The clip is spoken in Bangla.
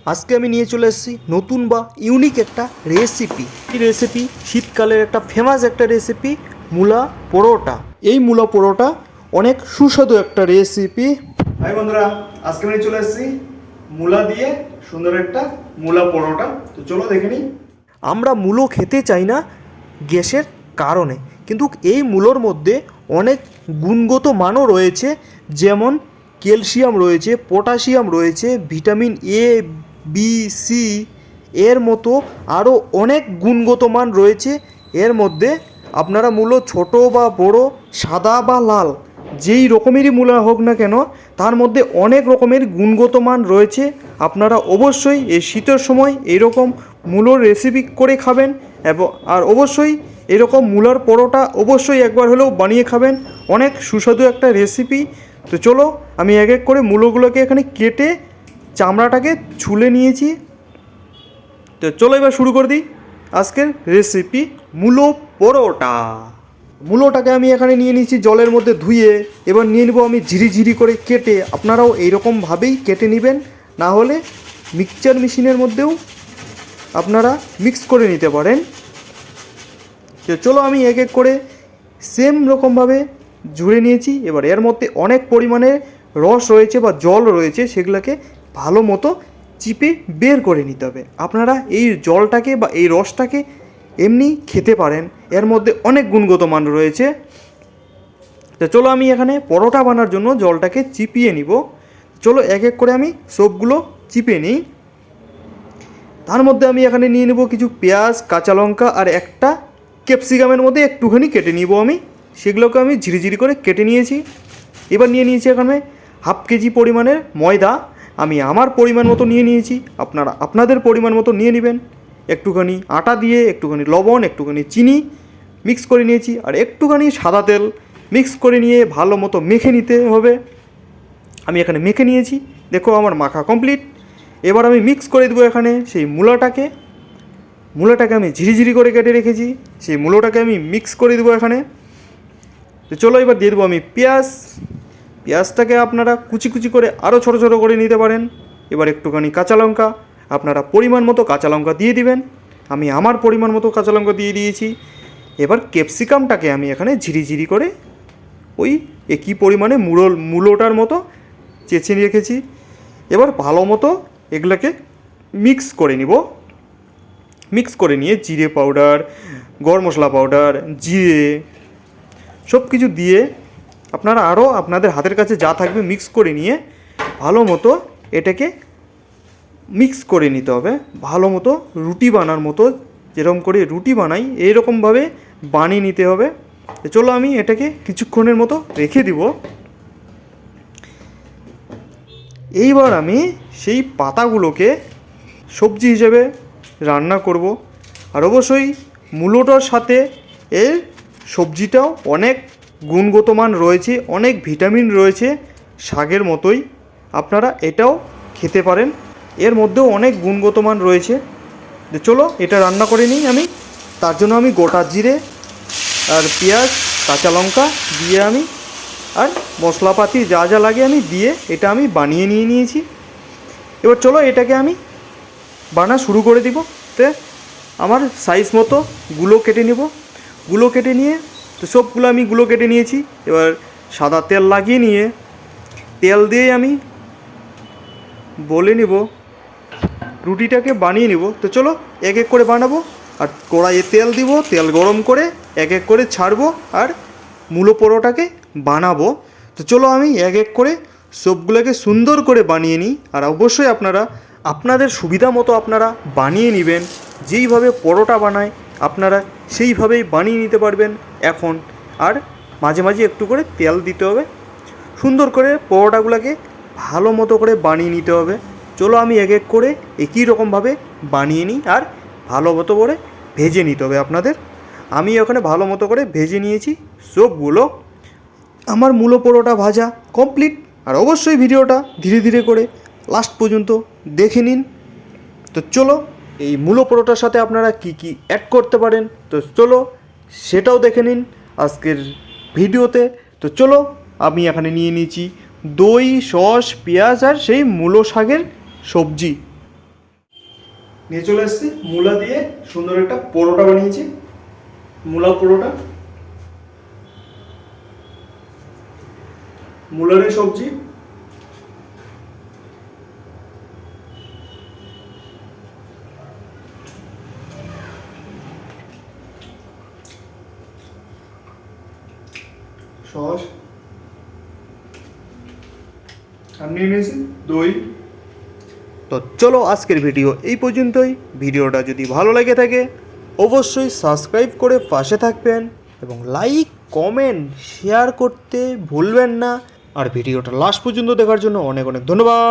আজকে আমি নিয়ে চলে এসেছি নতুন বা ইউনিক একটা রেসিপি। এই রেসিপি শীতকালের একটা ফেমাস একটা রেসিপি, মূলা পরোটা। এই মূলা পরোটা অনেক সুস্বাদু একটা রেসিপি। হাই বন্ধুরা, আজকে আমি চলে এসেছি মূলা দিয়ে সুন্দর একটা মূলা পরোটা। তো চলো দেখে নিই। আমরা মূলো খেতে চাই না গ্যাসের কারণে, কিন্তু এই মূলোর মধ্যে অনেক গুণগত মানও রয়েছে, যেমন ক্যালসিয়াম রয়েছে, পটাশিয়াম রয়েছে, ভিটামিন এ, বি, সি এর মতো আরও অনেক গুণগত মান রয়েছে এর মধ্যে। আপনারা মূলো ছোট বা বড়, সাদা বা লাল, যেই রকমেরই মূলা হোক না কেন, তার মধ্যে অনেক রকমের গুণগত মান রয়েছে। আপনারা অবশ্যই এই শীতের সময় এইরকম মূলোর রেসিপি করে খাবেন, এবং আর অবশ্যই এরকম মূলার পরোটা অবশ্যই একবার হলেও বানিয়ে খাবেন। অনেক সুস্বাদু একটা রেসিপি। তো চলো আমি এক এক করে মূলোগুলোকে এখানে কেটে চামড়াটাকে ছুলে নিয়েছি। তো চলো এবার শুরু করে দিই আজকের রেসিপি, মূলো পরোটা। মূলোটাকে আমি এখানে নিয়ে নিয়েছি জলের মধ্যে ধুয়ে। এবার নিয়ে নেবো আমি ঝিরিঝিরি করে কেটে। আপনারাও এইরকমভাবেই কেটে নেবেন, না হলে মিক্সচার মেশিনের মধ্যেও আপনারা মিক্স করে নিতে পারেন। তো চলো আমি এক এক করে সেম রকমভাবে জুড়ে নিয়েছি। এবার এর মধ্যে অনেক পরিমাণে রস রয়েছে বা জল রয়েছে, সেগুলোকে ভালো মতো চিপে বের করে নিতে হবে। আপনারা এই জলটাকে বা এই রসটাকে এমনি খেতে পারেন, এর মধ্যে অনেক গুণগত মান রয়েছে। তো চলো আমি এখানে পরোটা বানার জন্য জলটাকে চিপিয়ে নিব। চলো এক এক করে আমি সবগুলো চিপে নিই। তার মধ্যে আমি এখানে নিয়ে নেব কিছু পেঁয়াজ, কাঁচা লঙ্কা আর একটা ক্যাপসিকামের মধ্যে একটুখানি কেটে নিব আমি। সেগুলোকে আমি ঝিরিঝিরি করে কেটে নিয়েছি। এবার নিয়ে নিয়েছি এখানে হাফ কেজি পরিমাণের ময়দা। আমি আমার পরিমাণ মতো নিয়ে নিয়েছি, আপনারা আপনাদের পরিমাণ মতো নিয়ে নেবেন। একটুখানি আটা দিয়ে, একটুখানি লবণ, একটুখানি চিনি মিক্স করে নিয়েছি, আর একটুখানি সাদা তেল মিক্স করে নিয়ে ভালো মতো মেখে নিতে হবে। আমি এখানে মেখে নিয়েছি, দেখো আমার মাখা কমপ্লিট। এবার আমি মিক্স করে দেবো এখানে সেই মূলাটাকে আমি ঝিরিঝিরি করে কেটে রেখেছি, সেই মূলোটাকে আমি মিক্স করে দেবো এখানে। তো চলো এবার দিয়ে দেবো আমি পেঁয়াজটাকে আপনারা কুচি কুচি করে আরও ছোটো ছোটো করে নিতে পারেন। এবার একটুখানি কাঁচা লঙ্কা, আপনারা পরিমাণ মতো কাঁচা লঙ্কা দিয়ে দিবেন। আমি আমার পরিমাণ মতো কাঁচা লঙ্কা দিয়ে দিয়েছি। এবার ক্যাপসিকামটাকে আমি এখানে ঝিরিঝিরি করে ওই একই পরিমাণে মূলোটার মতো চেঁচে রেখেছি। এবার ভালো মতো এগুলোকে মিক্স করে নিব। মিক্স করে নিয়ে জিরে পাউডার, গরম মশলা পাউডার, জিরে সব কিছু দিয়ে আপনারা আরও আপনাদের হাতের কাছে যা থাকবে মিক্স করে নিয়ে ভালো মতো এটাকে মিক্স করে নিতে হবে। ভালো মতো রুটি বানার মতো, যেরকম করে রুটি বানাই এইরকমভাবে বানিয়ে নিতে হবে। চলো আমি এটাকে কিছুক্ষণের মতো রেখে দিব। এইবার আমি সেই পাতাগুলোকে সবজি হিসেবে রান্না করব। আর অবশ্যই মূলোটার সাথে এর সবজিটাও অনেক গুণগত মান রয়েছে, অনেক ভিটামিন রয়েছে, শাকের মতোই আপনারা এটাও খেতে পারেন, এর মধ্যেও অনেক গুণগত মান রয়েছে। চলো এটা রান্না করে নিই আমি। তার জন্য আমি গোটা জিরে আর পেঁয়াজ, কাঁচা লঙ্কা দিয়ে আমি আর মশলাপাতি যা যা লাগে আমি দিয়ে এটা আমি বানিয়ে নিয়েছি। এবার চলো এটাকে আমি বানা শুরু করে দিব। তো আমার সাইজ মতো গুলো কেটে নেব। গুলো কেটে নিয়ে তো সবগুলো আমি গুলো কেটে নিয়েছি। এবার সাদা তেল লাগিয়ে নিয়ে তেল দিয়ে আমি বলে নিব রুটিটাকে বানিয়ে নিব। তো চলো এক এক করে বানাবো। আর কড়াইয়ে তেল দিব, তেল গরম করে এক এক করে ছাড়বো আর মূলো পরোটাকে বানাবো। তো চলো আমি এক এক করে সবগুলোকে সুন্দর করে বানিয়ে নিই। আর অবশ্যই আপনারা আপনাদের সুবিধা মতো আপনারা বানিয়ে নেবেন। যেইভাবে পরোটা বানায় আপনারা সেইভাবেই বানিয়ে নিতে পারবেন এখন। আর মাঝে মাঝে একটু করে তেল দিতে হবে। সুন্দর করে পরোটাগুলোকে ভালো মতো করে বানিয়ে নিতে হবে। চলো আমি এক এক করে একই রকমভাবে বানিয়ে নিই আর ভালো মতো করে ভেজে নিতে হবে আপনাদের। আমি ওখানে ভালো মতো করে ভেজে নিয়েছি সবগুলো। আমার মূলো পরোটা ভাজা কমপ্লিট। আর অবশ্যই ভিডিওটা ধীরে ধীরে করে লাস্ট পর্যন্ত দেখে নিন। তো চলো এই মূলো পরোটার সাথে আপনারা কি কি অ্যাড করতে পারেন, তো চলো সেটাও দেখে নিন আজকের ভিডিওতে। তো চলো আমি এখানে নিয়ে নিয়েছি দই, সস, পেঁয়াজ আর সেই মূলো শাকের সবজি। নিয়ে চলে এসেছি মূলা দিয়ে সুন্দর একটা পরোটা বানিয়েছি। মূলা পরোটা, মূলার এই সবজি, সস, আর নিয়ে নিয়েছি দই। তো চলো আজকের ভিডিও এই পর্যন্তই। ভিডিওটা যদি ভালো লেগে থাকে অবশ্যই সাবস্ক্রাইব করে পাশে থাকবেন এবং লাইক কমেন্ট শেয়ার করতে ভুলবেন না। আর ভিডিওটা লাস্ট পর্যন্ত দেখার জন্য অনেক অনেক ধন্যবাদ।